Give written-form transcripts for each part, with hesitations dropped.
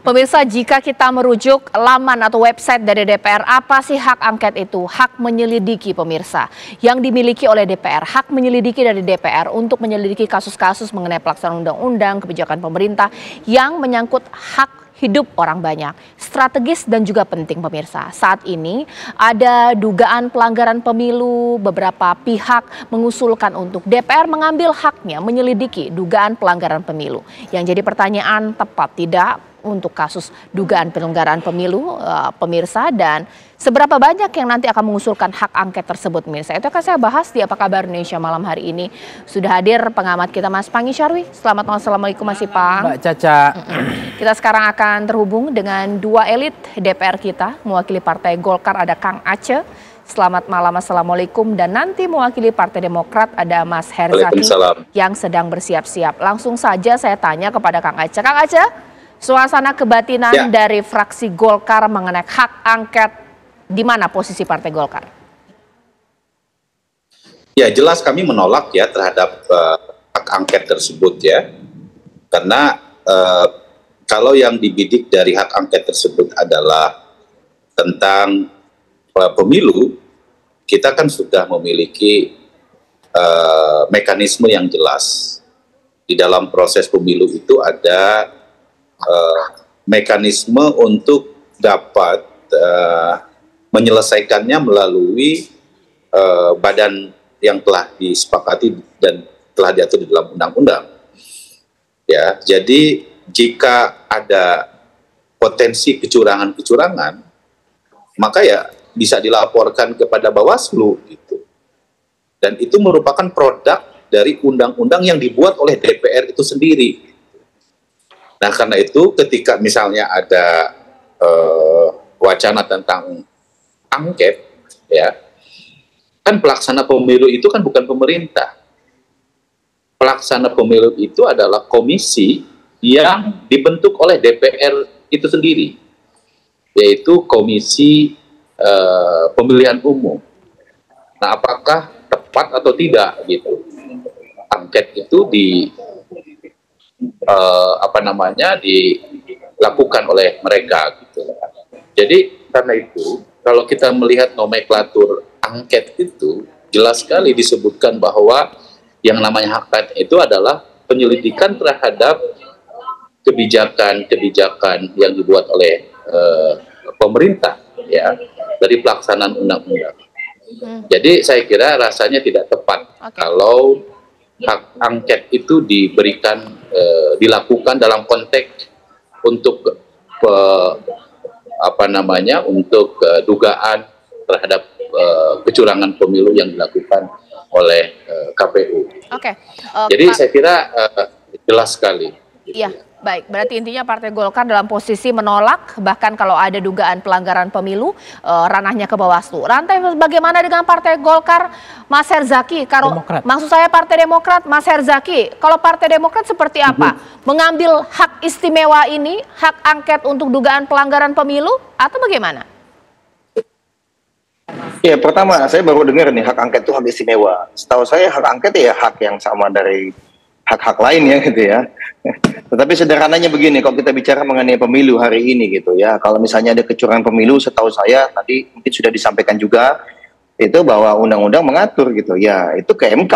Pemirsa, jika kita merujuk laman atau website dari DPR, apa sih hak angket itu? Hak menyelidiki, pemirsa, yang dimiliki oleh DPR. Hak menyelidiki dari DPR untuk menyelidiki kasus-kasus mengenai pelaksanaan undang-undang, kebijakan pemerintah yang menyangkut hak hidup orang banyak. Strategis dan juga penting, pemirsa. Saat ini ada dugaan pelanggaran pemilu, beberapa pihak mengusulkan untuk DPR mengambil haknya menyelidiki dugaan pelanggaran pemilu. Yang jadi pertanyaan, tepat tidak untuk kasus dugaan penyelenggaraan pemilu, pemirsa, dan seberapa banyak yang nanti akan mengusulkan hak angket tersebut, pemirsa. Itu akan saya bahas di Apa Kabar Indonesia malam hari ini. Sudah hadir pengamat kita, Mas Pang Isyarwi. Selamat malam, assalamualaikum Mas Ipang. Mbak Caca. Kita sekarang akan terhubung dengan dua elit DPR kita, mewakili Partai Golkar ada Kang Aceh. Selamat malam, assalamualaikum. Dan nanti mewakili Partai Demokrat ada Mas Herzaki yang sedang bersiap-siap. Langsung saja saya tanya kepada Kang Aceh. Kang Aceh, suasana kebatinan dari fraksi Golkar mengenai hak angket, di mana posisi Partai Golkar? Ya, jelas kami menolak ya terhadap hak angket tersebut ya. Karena kalau yang dibidik dari hak angket tersebut adalah tentang pemilu, kita kan sudah memiliki mekanisme yang jelas. Di dalam proses pemilu itu ada mekanisme untuk dapat menyelesaikannya melalui badan yang telah disepakati dan telah diatur di dalam undang-undang. Ya, jadi jika ada potensi kecurangan-kecurangan, maka ya bisa dilaporkan kepada Bawaslu gitu. Dan itu merupakan produk dari undang-undang yang dibuat oleh DPR itu sendiri. Nah, karena itu ketika misalnya ada wacana tentang angket, ya, kan pelaksana pemilu itu kan bukan pemerintah. Pelaksana pemilu itu adalah komisi yang dibentuk oleh DPR itu sendiri, yaitu Komisi Pemilihan Umum. Nah, apakah tepat atau tidak gitu? Angket itu dilakukan oleh mereka gitu. Jadi karena itu kalau kita melihat nomenklatur angket itu jelas sekali disebutkan bahwa yang namanya hak angket itu adalah penyelidikan terhadap kebijakan-kebijakan yang dibuat oleh pemerintah ya dari pelaksanaan undang-undang. Jadi saya kira rasanya tidak tepat kalau hak angket itu dilakukan dalam konteks untuk dugaan terhadap kecurangan pemilu yang dilakukan oleh KPU. Jadi saya kira jelas sekali. Iya, baik. Berarti intinya Partai Golkar dalam posisi menolak, bahkan kalau ada dugaan pelanggaran pemilu, ranahnya ke Bawaslu. Rantai bagaimana dengan Partai Golkar, Mas Herzaki? Kalau maksud saya Partai Demokrat, Mas Herzaki, kalau Partai Demokrat seperti apa? Mengambil hak istimewa ini, hak angket untuk dugaan pelanggaran pemilu, atau bagaimana? Ya, pertama saya baru dengar nih hak angket itu hak istimewa. Setahu saya hak angket ya hak yang sama dari hak-hak lain ya gitu ya. Tetapi sederhananya begini, kalau kita bicara mengenai pemilu hari ini gitu ya, kalau misalnya ada kecurangan pemilu, setahu saya tadi mungkin sudah disampaikan juga itu bahwa undang-undang mengatur gitu ya, itu ke MK.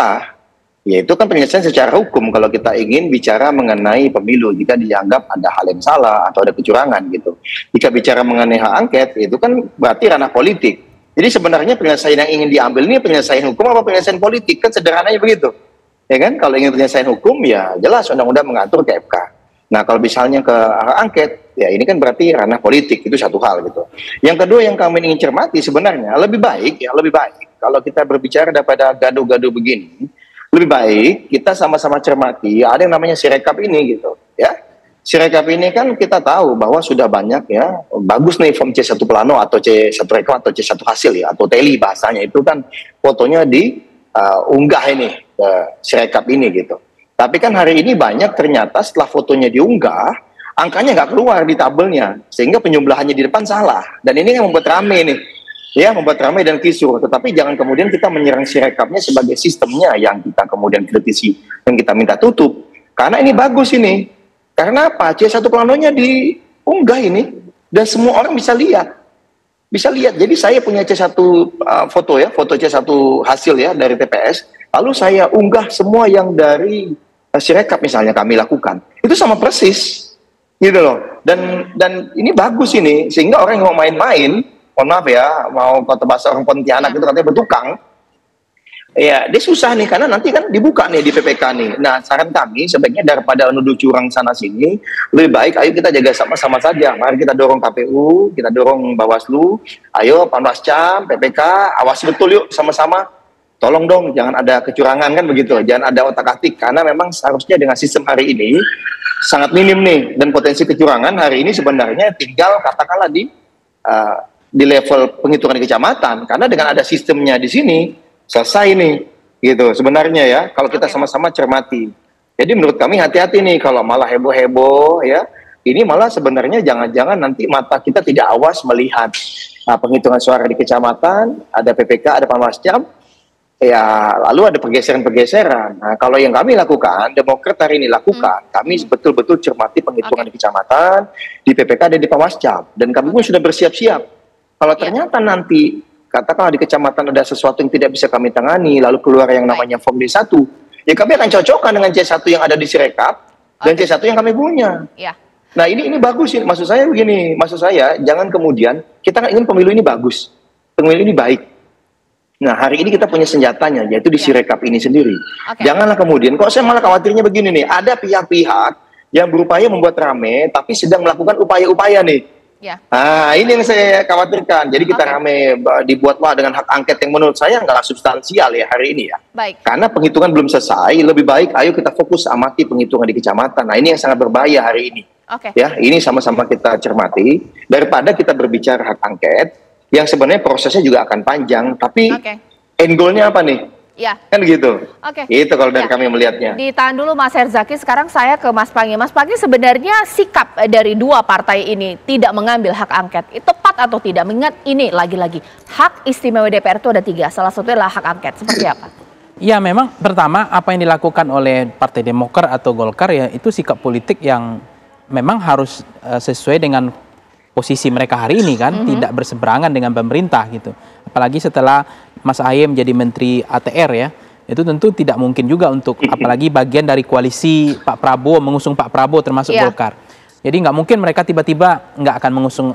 Ya itu kan penyelesaian secara hukum kalau kita ingin bicara mengenai pemilu jika dianggap ada hal yang salah atau ada kecurangan gitu. Jika bicara mengenai hak angket itu kan berarti ranah politik. Jadi sebenarnya penyelesaian yang ingin diambil ini penyelesaian hukum apa penyelesaian politik, kan sederhananya begitu. Ya kan, kalau ingin penyelesaian hukum ya jelas undang-undang mengatur ke MK. Nah, kalau misalnya ke hak angket, ya ini kan berarti ranah politik, itu satu hal gitu. Yang kedua yang kami ingin cermati sebenarnya lebih baik kalau kita berbicara daripada gaduh-gaduh begini, lebih baik kita sama-sama cermati ada yang namanya Sirekap ini gitu, ya. Sirekap ini kan kita tahu bahwa sudah banyak ya, bagus nih form C1 plano atau C1 rekam atau C1 hasil ya, atau teli bahasanya itu kan fotonya diunggah ini Sirekap ini gitu. Tapi kan hari ini banyak ternyata setelah fotonya diunggah, angkanya nggak keluar di tabelnya, sehingga penyembelahannya di depan salah. Dan ini yang membuat rame nih, ya membuat ramai dan kisruh. Tetapi jangan kemudian kita menyerang Sirekapnya sebagai sistemnya yang kita kemudian kritisi, yang kita minta tutup. Karena ini bagus ini. Karena apa? C1 planonya unggah ini, dan semua orang bisa lihat. Jadi saya punya C1 foto ya, foto C1 hasil ya dari TPS, lalu saya unggah semua yang dari Sirekap misalnya kami lakukan. Itu sama persis, gitu loh. Dan ini bagus ini, sehingga orang yang mau main-main, mohon maaf ya, mau kata bahasa orang Pontianak itu katanya bertukang, ya dia susah nih, karena nanti kan dibuka nih di PPK nih. Nah, saran kami sebaiknya daripada nuduh curang sana sini, lebih baik ayo kita jaga sama-sama saja. Mari kita dorong KPU, kita dorong Bawaslu, ayo Panwascam, PPK, awas betul yuk sama-sama. Tolong dong jangan ada kecurangan kan begitu, jangan ada otak-atik, karena memang seharusnya dengan sistem hari ini sangat minim nih, dan potensi kecurangan hari ini sebenarnya tinggal katakanlah di level penghitungan di kecamatan, karena dengan ada sistemnya di sini selesai nih, gitu sebenarnya ya, kalau kita sama-sama cermati. Jadi menurut kami hati-hati nih kalau malah heboh-heboh ya, ini malah sebenarnya jangan-jangan nanti mata kita tidak awas melihat penghitungan suara di kecamatan, ada PPK, ada Panwascam, ya lalu ada pergeseran-pergeseran. Nah, kalau yang kami lakukan, Demokrat hari ini lakukan, kami betul-betul cermati penghitungan di kecamatan, di PPK dan di Panwascam, dan kami pun sudah bersiap-siap. Kalau ternyata nanti katakanlah di kecamatan ada sesuatu yang tidak bisa kami tangani, lalu keluar yang namanya form D1, ya kami akan cocokkan dengan C1 yang ada di Sirekap dan C1 yang kami punya. Nah ini bagus, maksud saya begini, maksud saya jangan kemudian kita ingin pemilu ini bagus, pemilu ini baik. Nah hari ini kita punya senjatanya, yaitu di Sirekap ini sendiri. Janganlah kemudian, kok saya malah khawatirnya begini nih, ada pihak-pihak yang berupaya membuat rame, tapi sedang melakukan upaya-upaya nih. Nah ini yang saya khawatirkan. Jadi kita rame dibuatlah dengan hak angket yang menurut saya nggak substansial ya hari ini ya. Karena penghitungan belum selesai, lebih baik ayo kita fokus amati penghitungan di kecamatan. Nah ini yang sangat berbahaya hari ini. Ya ini sama-sama kita cermati daripada kita berbicara hak angket yang sebenarnya prosesnya juga akan panjang. Tapi end goal-nya apa nih? Kan gitu. Itu kalau dari kami melihatnya. Ditahan dulu Mas Herzaki, sekarang saya ke Mas Panggi. Mas Panggi, sebenarnya sikap dari dua partai ini tidak mengambil hak angket itu tepat atau tidak? Mengingat ini lagi-lagi hak istimewa DPR itu ada 3, salah satunya adalah hak angket. Seperti apa? Ya memang pertama apa yang dilakukan oleh Partai Demokrat atau Golkar ya itu sikap politik yang memang harus sesuai dengan posisi mereka hari ini kan, tidak berseberangan dengan pemerintah gitu. Apalagi setelah Mas Ahy menjadi Menteri ATR ya, itu tentu tidak mungkin juga untuk apalagi bagian dari koalisi Pak Prabowo, mengusung Pak Prabowo termasuk Golkar. Jadi nggak mungkin mereka tiba-tiba nggak akan mengusung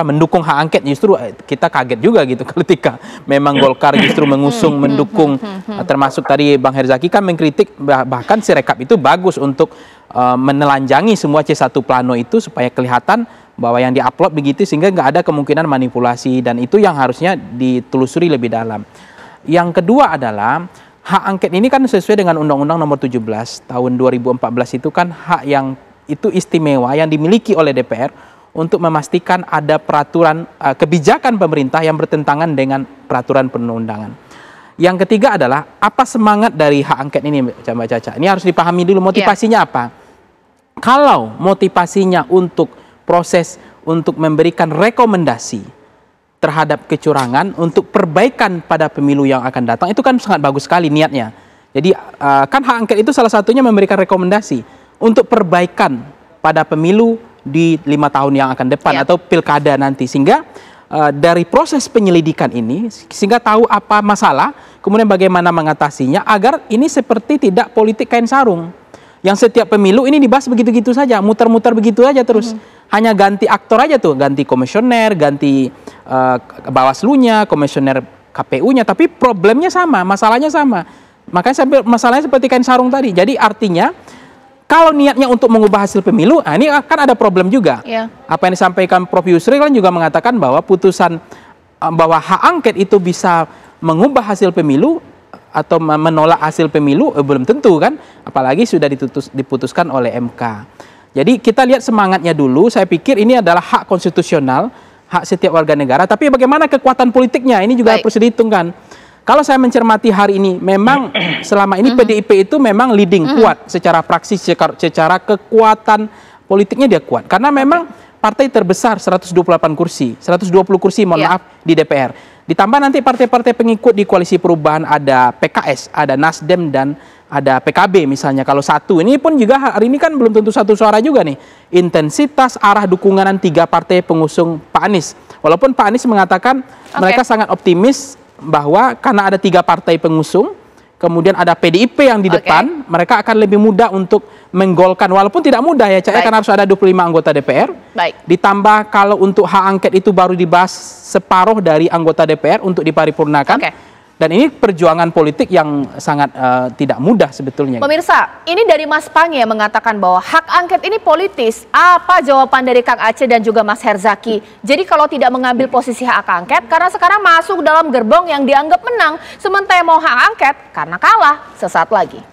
mendukung hak angket. Justru kita kaget juga gitu ketika memang Golkar justru mengusung, mendukung, termasuk tadi Bang Herzaki kan mengkritik bahkan Sirekap itu bagus untuk menelanjangi semua C1 plano itu supaya kelihatan bahwa yang diupload begitu sehingga nggak ada kemungkinan manipulasi, dan itu yang harusnya ditelusuri lebih dalam. Yang kedua adalah hak angket ini kan sesuai dengan Undang-Undang Nomor 17 tahun 2014 itu kan hak yang itu istimewa yang dimiliki oleh DPR untuk memastikan ada peraturan kebijakan pemerintah yang bertentangan dengan peraturan perundang-undangan. Yang ketiga adalah apa semangat dari hak angket ini Mbak Caca? Ini harus dipahami dulu motivasinya apa. Kalau motivasinya untuk proses untuk memberikan rekomendasi terhadap kecurangan untuk perbaikan pada pemilu yang akan datang, itu kan sangat bagus sekali niatnya. Jadi kan hak angket itu salah satunya memberikan rekomendasi untuk perbaikan pada pemilu di 5 tahun yang akan depan atau pilkada nanti, sehingga dari proses penyelidikan ini sehingga tahu apa masalah, kemudian bagaimana mengatasinya agar ini seperti tidak politik kain sarung yang setiap pemilu ini dibahas begitu-gitu saja, muter-muter begitu aja terus. Hanya ganti aktor aja tuh, ganti komisioner, ganti Bawaslu-nya, komisioner KPU-nya, tapi problemnya sama, masalahnya sama. Makanya masalahnya seperti kain sarung tadi. Jadi artinya kalau niatnya untuk mengubah hasil pemilu, ini akan ada problem juga. Apa yang disampaikan Prof. Yusril kan juga mengatakan bahwa putusan bahwa hak angket itu bisa mengubah hasil pemilu atau menolak hasil pemilu belum tentu kan, apalagi sudah diputuskan oleh MK. Jadi kita lihat semangatnya dulu. Saya pikir ini adalah hak konstitusional, hak setiap warga negara. Tapi bagaimana kekuatan politiknya ini juga harus dihitungkan. Kalau saya mencermati hari ini, memang selama ini PDIP itu memang leading kuat secara praksi, secara kekuatan politiknya dia kuat. Karena memang partai terbesar 128 kursi, 120 kursi mohon maaf di DPR. Ditambah nanti partai-partai pengikut di koalisi perubahan ada PKS, ada Nasdem dan ada PKB misalnya. Kalau satu, ini pun juga hari ini kan belum tentu satu suara juga nih. Intensitas arah dukungan 3 partai pengusung Pak Anies. Walaupun Pak Anies mengatakan mereka sangat optimis bahwa karena ada 3 partai pengusung, kemudian ada PDIP yang di depan, mereka akan lebih mudah untuk menggolkan. Walaupun tidak mudah ya, Cak, karena harus ada 25 anggota DPR. Ditambah kalau untuk hak angket itu baru dibahas separuh dari anggota DPR untuk diparipurnakan. Dan ini perjuangan politik yang sangat tidak mudah sebetulnya. Pemirsa, ini dari Mas Pange yang mengatakan bahwa hak angket ini politis. Apa jawaban dari Kang Aceh dan juga Mas Herzaki? Jadi kalau tidak mengambil posisi hak angket, karena sekarang masuk dalam gerbong yang dianggap menang. Sementara mau hak angket, karena kalah sesaat lagi.